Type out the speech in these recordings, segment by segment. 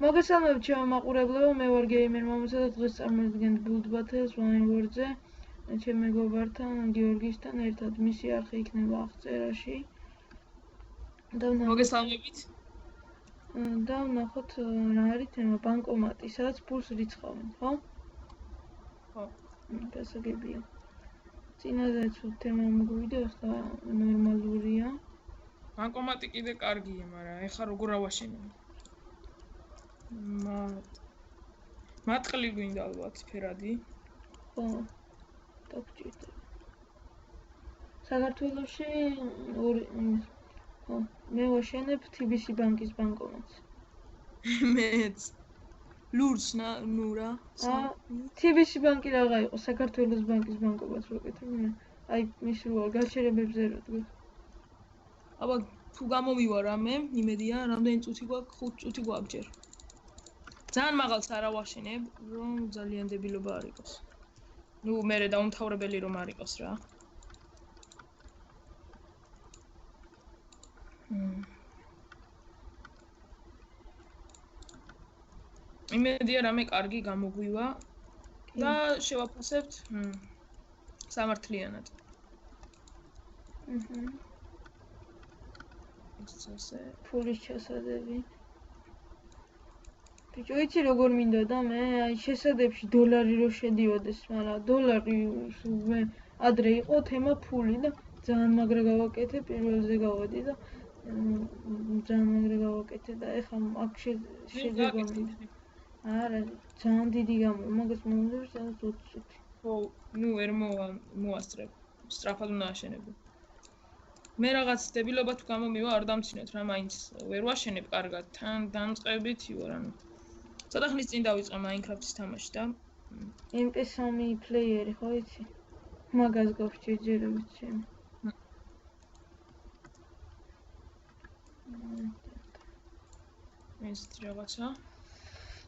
მოგესალმებით ჩემო მაყურებლებო, მე ვარ გეიმერ მომისა და დღეს წარმოვიდგენთ ბულდბათელს ვაინვორდზე ჩემ მეგობართან გიორგისთან ერთად. მისი არხი იქნება აღწერაში. მოგესალმებით. და ვნახოთ რა არის თემა, ბანკომატი, სადაც ფულს რიცხავენ, ხო? ხო. გასაგებია. წინაზეც თემა მოგვიდოს და ნორმალურია. ბანკომატი კიდე კარგია, მაგრამ ეხლა როგორ ავაშენებ? მატყლი გვინდა ალბათ ფერადი. ხო. დაგჭირდება. საქართველოში ხო, მე ვაშენებ TBC ბანკის ბანკომატს. მეც. ლურს ნურა. TBC ბანკი რაღა იყო, საქართველოს ბანკის ბანკომატს ვაკეთებ მე. აი, მისროა გაჩერებებზე რა დგას. აბა, თუ გამომივარ რამე, იმედია, რამდენი წუთი გვაქვს? 5 წუთი გვაქვს ჯერ. ძალიან მაღალს არ ავაშენებ, რომ ძალიან დებილობა არ იყოს. ნუ მერე დაუმთავრებელი რომ არ იყოს რა. იმედია რამე კარგი გამოგვივა და შევაფასებთ სამართლიანად. ესე ფულის ჩასადები. ბიჭო, იცი როგორ მინდა და მე აი შესადებში დოლარი რო შედიოდეს, მაგრამ დოლარი მე ადრე იყო თემა ფული და ძალიან მაგრა გავაკეთე, პირველზე გავადი და ძალიან მაგრა გავაკეთე და ეხლა აქ შეძება მინდა. არა, ძალიან დიდი გამო, მაგას მომდევს სადაც 20 წუთი. ხო, ნუ ვერ მოასწრებ. სწრაფად უნდა აშენებო. მე რაღაც დებილობა თუ გამომივა არ დამცინოთ რა, მაინც ვერ ვაშენებ კარგად, თან დამწყებითი ვარ, ანუ ცოტა ხნის წინ დავიწყე Minecraft-ის თამაში და MP3 პლეიერი ხო იცი? მაგას გავსჭირდება ჩემი. ეს რაღაცა.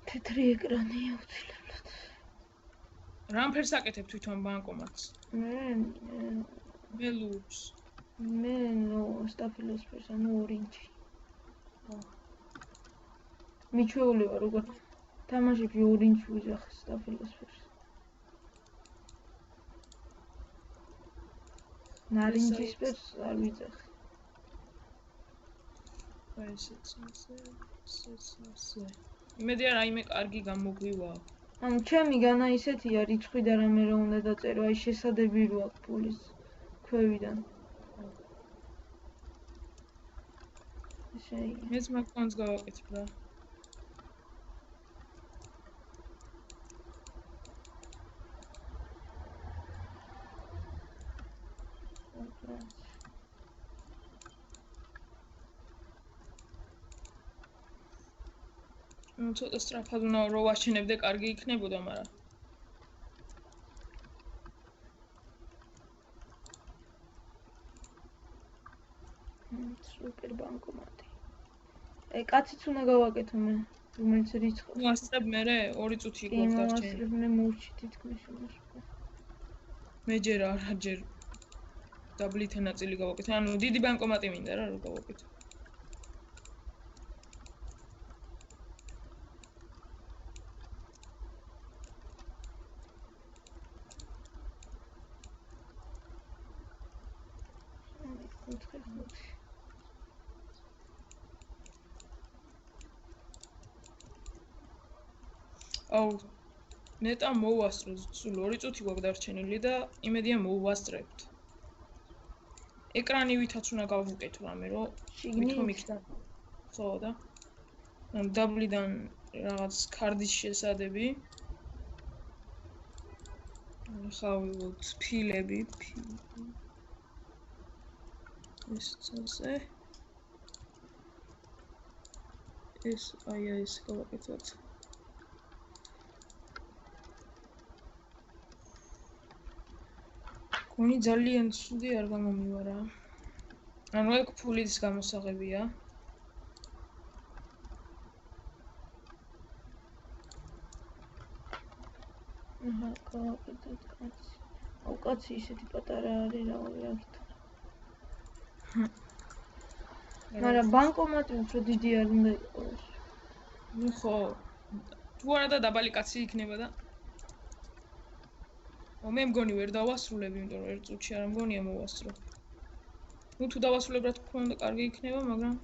თეთრი ეკრანია უცილებლად. რამ ფერს აკეთებ თვითონ ბანკომატს? მე ლურს. მე სტაფილოს ფერს, ანუ ორინჯი. მიჩვეული ვარ უკვე. თამაშებში ორინჯი ვიძახს სტაფილოს ფერს. ნარინჯის ფერს არ ვიძახ. ესე. იმედია რაიმე კარგი გამოგვივა. ანუ ჩემი განა ისეთია რიცხვი და რამე რა უნდა დაწერო, აი შესადები რო აქვს ფულის ქვევიდან. შეიძლება. მეც მაგონს გავაკეთებ რა. ცოტა სწრაფად უნდა რო ვაშენებდე, კარგი იქნებოდა, მაგრამ სუპერ ბანკომატი. აი, კაციც უნდა გავაკეთო მე, რომელიც რიცხვს. მოასწრებ მერე 2 წუთი გვაქვს დარჩენილი. მოასწრებ მე მოვჭი თითქმის იმას. მე ჯერ დაბლით ნაწილი გავაკეთე, ანუ დიდი ბანკომატი მინდა რა რო გავაკეთო. აუ, ნეტა მოვასწროთ, სულ 2 წუთი გვაქვს დარჩენილი და იმედია მოვასწრებთ. ეკრანი ვითაც უნდა გავუკეთო რამე, რომ ვითომ იქიდან. ხო და. დაბლიდან რაღაც კარდის შესადები. ხავოთ ფილები. ესე. ეს გავაკეთოთ. კონი ძალიან ცუდი არ გამომივა რა. ანუ ეგ ფულის გამოსაღებია. აჰა, გავაკეთეთ კაცი. აუ, კაცი ისეთი პატარა არის რა ვაკეთო. მაგრამ ბანკომატი უფრო დიდი არ უნდა იყოს. ნუ ხო თუ არა და დაბალი კაცი იქნება და მე მგონი ვერ დავასრულებ, იმიტომ რომ ერთ წუთში არ მგონია მოვასწრო. ნუ თუ დავასრულებ რა თქმა უნდა კარგი იქნება, მაგრამ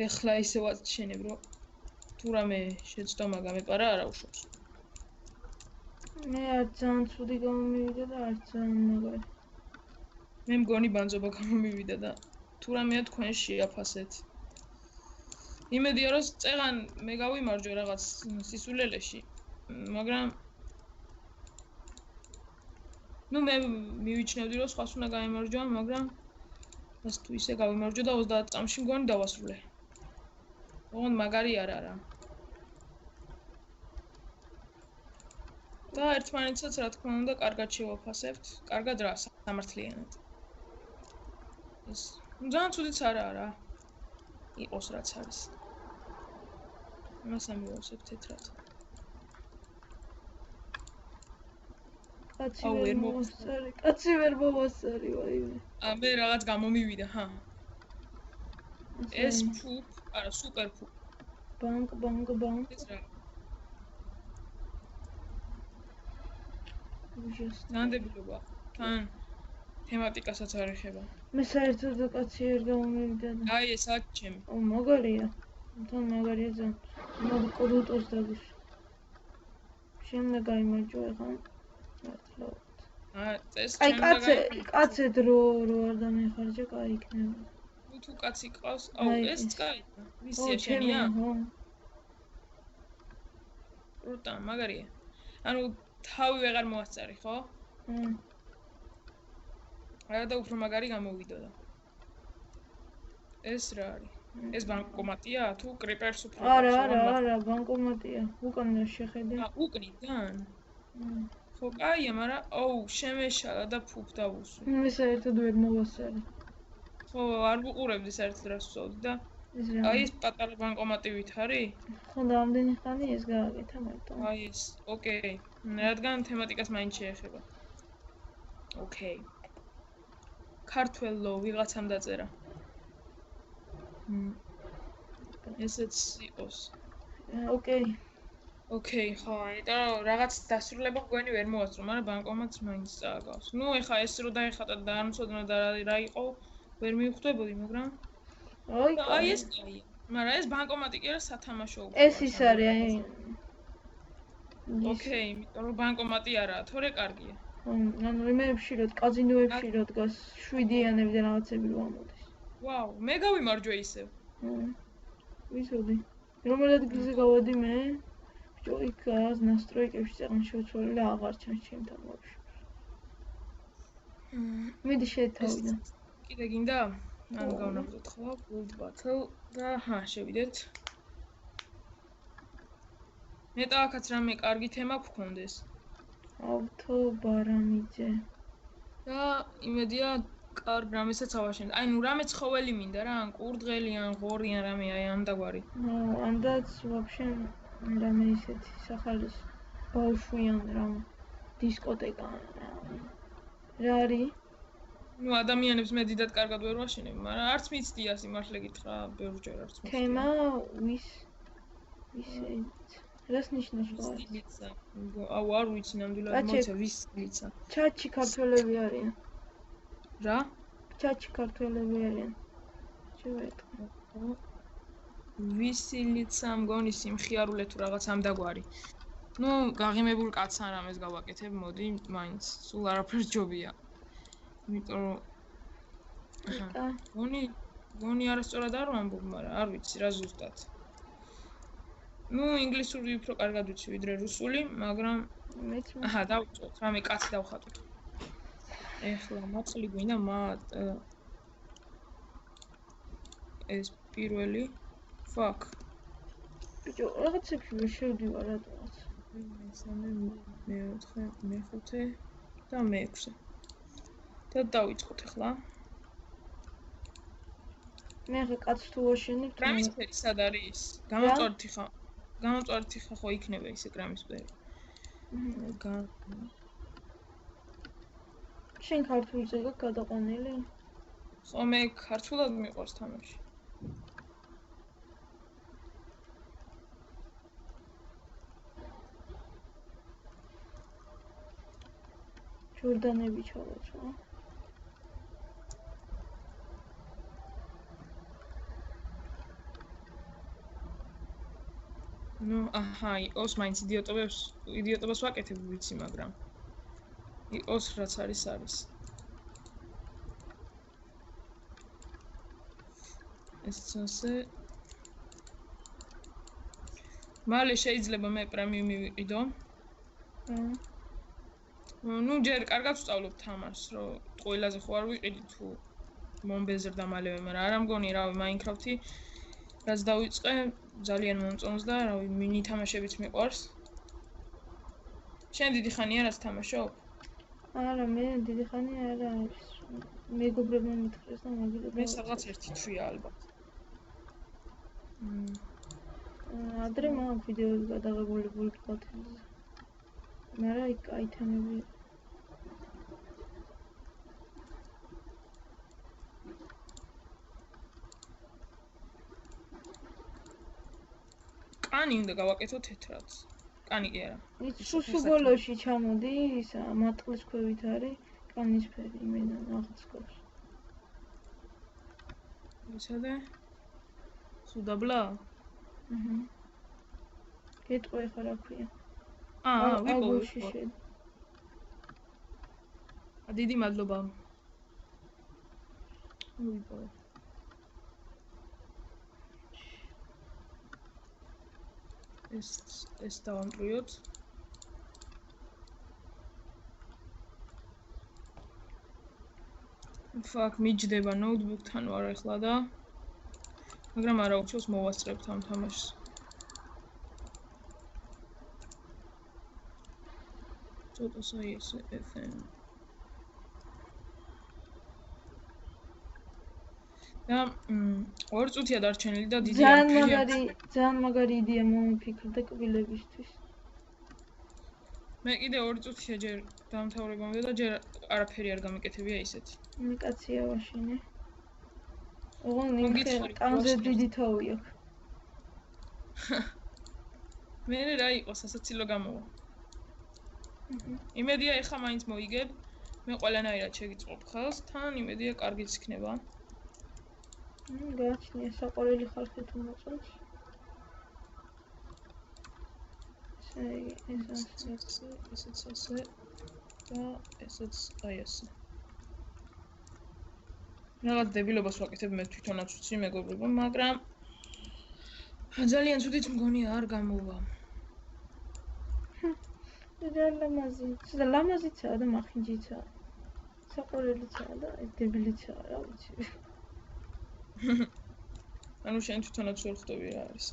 ეხლა ისე ვაჩენებ, რომ თუ რამე შეცდომა გამეპარა, არა უშავს. მე არ ძალიან ცუდი გამომივიდა და არ ძალიან მაგარი. მე მგონი ბანძობა გამომივიდა და თუ რამეა თქვენ შეაფასეთ. იმედია რომ წეღან მე გავიმარჯვე რაღაც სისულელეში, მაგრამ ნუ მე მივიჩნევდი რომ სხვას უნდა გაიმარჯვა, მაგრამ ეს თუ ისე გავიმარჯვე და 30 წამში მგონი დავასრულე. ოღონდ მაგარი არ არა. და ერთმანეთსაც რა თქმა უნდა კარგად შევაფასებთ, კარგად რა სამართლიანად. ეს ძალიან ცუდიც არა. იყოს რაც არის. მას ამოვავსებ თეთრად. კაცი ვერ მოვასწარი, ვაიმე. მე რაღაც გამომივიდა, ჰა. ეს ფუp, არა, სუპერ ფუp. ბანკ. ეს რა? ნანდებილობა. თან თემატიკასაც არ ეხება. მე საერთოდ კაცი ვერ გამომივიდა და. აი ეს აქ ჩემი. მაგარია. თან მაგარია ძალიან. მოკრუტოს დაგის. შემდეგ გაიმარჯვა ახლა. ეს აი კაცე დრო არ დამეხარჯა, კაი იქნება. თუ კაცი ყავს, ეს კაია. ვისია შენია? რუტა, მაგარია. ანუ თავი ვეღარ მოასწარი, ხო? არა და უფრო მაგარი გამოვიდა და. ეს რა არის? ეს ბანკომატია თუ კრიპერს უფრო? არა, ბანკომატია. უკან შეხედე. უკნიდან? ხო, კაია, მაგრამ შემეშალა და ფუფ დავუსვი. მე საერთოდ ვერ მოვასწარი. ხო, არ ვუყურებდი საერთოდ რას ვსვავდი და აი ეს პატარა ბანკომატივით არის? ხო, და ამდენი ხანი ეს გააკეთა მარტო. აი ეს, ოკეი. რადგან თემატიკას მაინც შეეხება. ოკეი. ქართველო ვიღაცამ დაწერა. ესეც იყოს. ოკეი. ოკეი, ხო, იმიტომ რომ რაღაც დასრულება გვენი ვერ მოვასწრო, მაგრამ ბანკომატს მაინც წააგავს. ნუ ეხა ეს რო დაეხატა და არ მცოდნა და რა იყო, ვერ მივხვდებოდი, მაგრამ აი ეს კაია. მაგრამ ეს ბანკომატი კი არა სათამაშო უკვე. ეს ის არის, აი. ოკეი, იმიტომ რომ ბანკომატი არაა, თორე კარგია. ანუ იმეებში რო კაზინოებში რო დგას 7-იანები და რაღაცები რო ამოდის. ვაუ, მე გავიმარჯვე ისევ. ვიცოდი. რომელ ადგილზე გავადი მე? ბიჭო, იქ გას ნასტროიკებში წეღან შევცვალე და აღარ ჩანს ჩემთან ვაფშე. მიდი შეთავიდან. კიდე გინდა? ან გავნახოთ ხო? Gold Battle და შევიდეთ. მეტაკაც რამე კარგი თემა გქონდეს. ავთო ბარამიძე. და იმედია კარგ რამესაც ავაშენეთ. აი ნუ რამე ცხოველი მინდა რა, ან კურდღელი, ან ღორი, ან რამე აი ამდაგვარი. ამდაც ვაფშე რამე ისეთი სახალის ბავშვიან რამ დისკოტეკა რა არის? ნუ ადამიანებს მე დიდად კარგად ვერ ვაშენებ, მაგრამ არც მიცდია სიმართლე გითხრა, ბევრჯერ არც მიცდია. თემა ვისე რას ნიშნავს ეს? ვისილიცა. არ ვიცი ნამდვილად მოიცა ვისილიცა. ჩაჩი ქართველები არიან. რა? ჩაჩი ქართველები არიან. შევეტყვი. ვისილიცა მგონი სიმხიარულე თუ რაღაც ამდაგვარი. ნუ გაღიმებულ კაცს არ ამეს გავაკეთებ, მოდი, მაინც სულ არაფერს ჯობია. იმიტომ რომ გონი არასწორად არ ვამბობ, მაგრამ არ ვიცი რა ზუსტად. ნუ ინგლისური უფრო კარგად ვიცი ვიდრე რუსული, მაგრამ მეც დავუწოთ, რამე კაცი დავხატოთ. ეხლა მაწლი გვინდა ეს პირველი fuck. ბიჭო, რაღაცებში ვერ შევდივარ რატომაც. მესამე, მეოთხე, მეხუთე და მეექვსე. და დავიწყოთ ახლა. მე ახლა კაცს თუ ვაშენებ, კრამისფერი სად არის? გამომწვართი ხა ხო იქნება ის კრამისფერი. შენ ქართულზე გაქვს გადაყვანილი? ხო მე ქართულად მიყვარს თამაში. ჯორდანები ჩავაწყო. ნუ აჰა, ოს მაინც იდიოტობას ვაკეთებ ვიცი, მაგრამ ოს რაც არის. ეს ასე მალე შეიძლება მე პრემიუმი ვიყიდო. ნუ ჯერ კარგად ვსწავლობ თამაშს, რომ ყველაზე ხო არ ვიყიდი თუ მომბეზრდა მალევე, მაგრამ არ ამგონი, რავი, Minecraft-ი რაც დავიწყე, ძალიან მომწონს და რავი, მინი თამაშებიც მიყვარს. შენ დიდი ხანია რაც თამაშობ? არა, მე დიდი ხანი არა არის. მეგობრებმა მითხრეს და მაგილები. მე სადღაც 1 თვეა ალბათ. ადრე მაქვს ვიდეოები გადაღებული ბულკ-პათელზე. მაგრამ იქ აიტემები კანი უნდა გავაკეთო თეთრად. კანი კი არა. ის სუსუბოლოში ჩამოდი, ისა მატყლის ქვევით არის კანისფერი, იმენა აღწ გავს. ისადე? სუდაბლა? გეტყვი ხარ რა ქვია? ვიყო. დიდი მადლობა. ვიყო. ეს დავამტრიოთ. ფაქ მიჯდება ნოუთბუქთან ვარ ახლა და მაგრამ არა უჩვენს მოვასწრებთ ამ თამაშს. ცოტა საიესე FM. და 2 წუთია დარჩენილი და დიდი ძალიან მაგარი იდეა მომიფიქრდა კბილებისთვის. მე კიდე 2 წუთია ჯერ დამთავრებამდე და ჯერ არაფერი არ გამიკეთებია ისეთი. მე კაცია ვაშინე. ოღონდ კანზე დიდი თავი აქვს. მე რა იყოს ასაცილო გამოვა. იმედია ეხა მაინც მოიგებ. მე ყველანაირად შეგიწყობ ხელს, თან იმედია კარგიც იქნება. გააჩნია საყვარელი ხალხი თუ მოწონს. ესეც ასე და ესეც აი ასე. რაღაც დებილობას ვაკეთებ მე თვითონაც ვიცი მეგობრებო, მაგრამ ძალიან ცუდით მგონი არ გამოვა. და ლამაზიცაა და მახინჯიცაა. საყვარელიცაა და დებილიცაა, რა ვიცი. ანუ შენ თვითონაც ვერ ხვდები რა არის.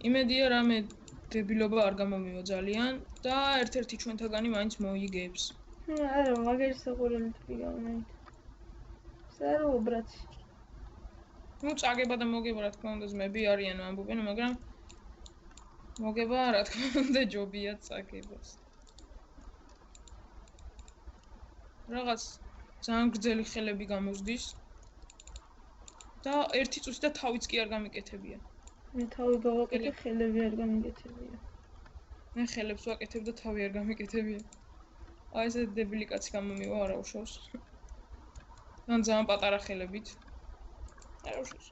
იმედია რამე დებილობა არ გამომივა ძალიან და ერთ-ერთი ჩვენთაგანი მაინც მოიგებს. არა, მაგარი საყვარელი ტიპი გამოვიდა. საერთოდ ბრატი. ნუ წაგება და მოგება რა თქმა უნდა ზმები არიან ამბობენ, მაგრამ მოგება რა თქმა უნდა ჯობია წაგებას. რაღაც ძალიან გრძელი ხელები გამოზდის და 1 წუთი და თავიც კი არ გამიკეთებია. მე თავი გავაკეთე, ხელები არ გამიკეთებია. მე ხელებს ვაკეთებ და თავი არ გამიკეთებია. აი ესე დებილი კაცი გამომივა არა უშავს. ან ძალიან პატარა ხელებით. არა უშავს.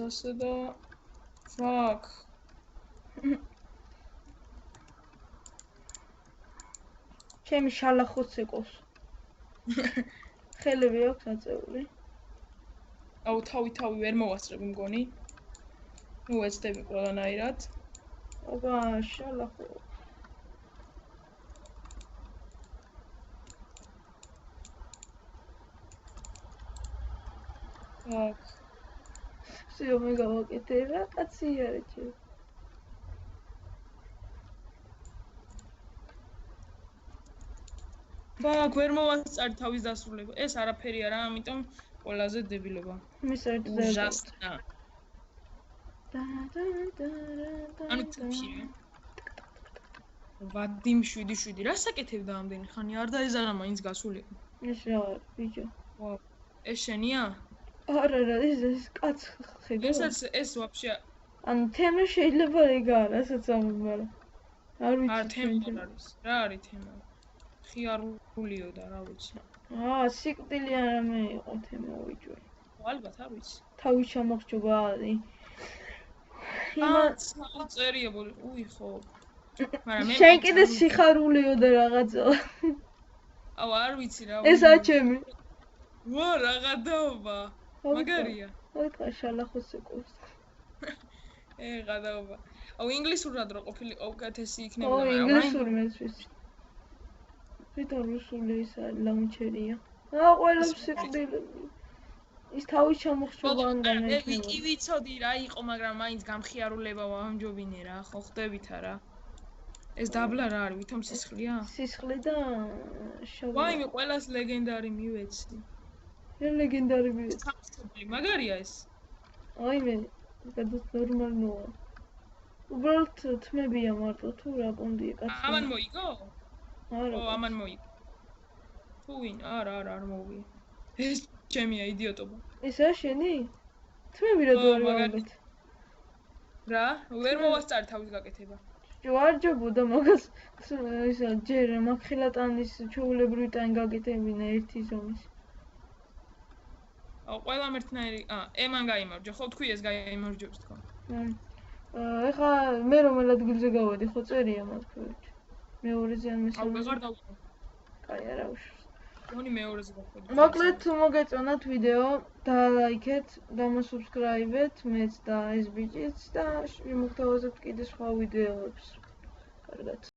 ასე და ფაკ. ჩემი შალახოც ეკოს. ხელები აქვს აწეული. აუ თავი ვერ მოვასწრებ მგონი. ნუ ეცდები ყველანაირად. აბა შალახო. ფაკ. всё მე გავაკეთე რა კაცია რა ჩე. ფაკ ვერ მოვასწარ თავის დასრულება. ეს არაფერი არა, ამიტომ ყველაზე დებილობა. მე საერთოდ ანუ თუში რა. ვადიმ 7-7 რა საკეთებდა ამდენი ხანი არ დაეზარა მაინც გასული. ეს რა არის ბიჭო? ვაუ. ეს შენია? არა ეს კაც ხედავ. ეს ვაფშე ანუ თემა შეიძლება ეგა რასაც ამბობ, მაგრამ არ ვიცი. არ თემა არის. რა არის თემა? ხიარულიო და რა ვიცი. სიკვდილი არამე იყო თემა ვიჭო. ალბათ არ ვიცი. თავი ჩამოხჭობა არის. წერია ბოლო. უი ხო. მაგრამ მე შენ კიდე სიხარულიო და რაღაცა. აუ არ ვიცი რა. ესა ჩემი. ვა რაღაცაობა. მაგარია. ой, კაშალახოს ეკოს. ღადაობა. აუ ინგლისურად რო ყოფილიყო უკეთესი იქნება, მაგრამ ინგლისური მეც ვიცი. ვიტო რუსული ის არის ლაუნჩერია. ყველა სიკვდილი. ის თავი ჩამოხჭობა ამდენ იქნება. კი ვიცოდი რა იყო, მაგრამ მაინც გამხიარულება ვამჯობინე რა, ხო ხდებით არა? ეს დაბლა რა არის, ვითომ სისხლია? სისხლი და შავი. ვაიმე, ყველას ლეგენდარი მივეცი. რა ლეგენდარი მივეცი? მაგარია ეს. აიმე, გადაც ნორმალია. უბრალოდ თმებია მარტო თუ რა პონდია კაცი. ამან მოიგო? არა. ამან მოიგო. თუ ვინ? არ მოვიგე. ეს ჩემია იდიოტობა. ესა შენი? თმები რა დავარგეთ. რა? ვერ მოვასწარი თავის გაკეთება. ჯვარჯობოდა მაგას ისა ჯერ მაქხილატანის ჩაულებრივი ტანი გაკეთებინა ერთი ზომის. აუ ყველამ ერთნაირი ემან გაიმარჯვა, ხო თქვი ეს გაიმარჯვებს თქო. ეხა მე რომელ ადგილზე გავედი, ხო წერია მაგქვით. მეორეზე ან მესამეზე. აუ ვეღარ დავუყო. კაი არა უშავს. გონი მეორეზე გავხდი. მოკლედ თუ მოგეწონათ ვიდეო, დალაიქეთ, დამოსუბსკრაიბეთ მეც და ეს ბიჭიც და მოგთავაზებთ კიდე სხვა ვიდეოებს. კარგად.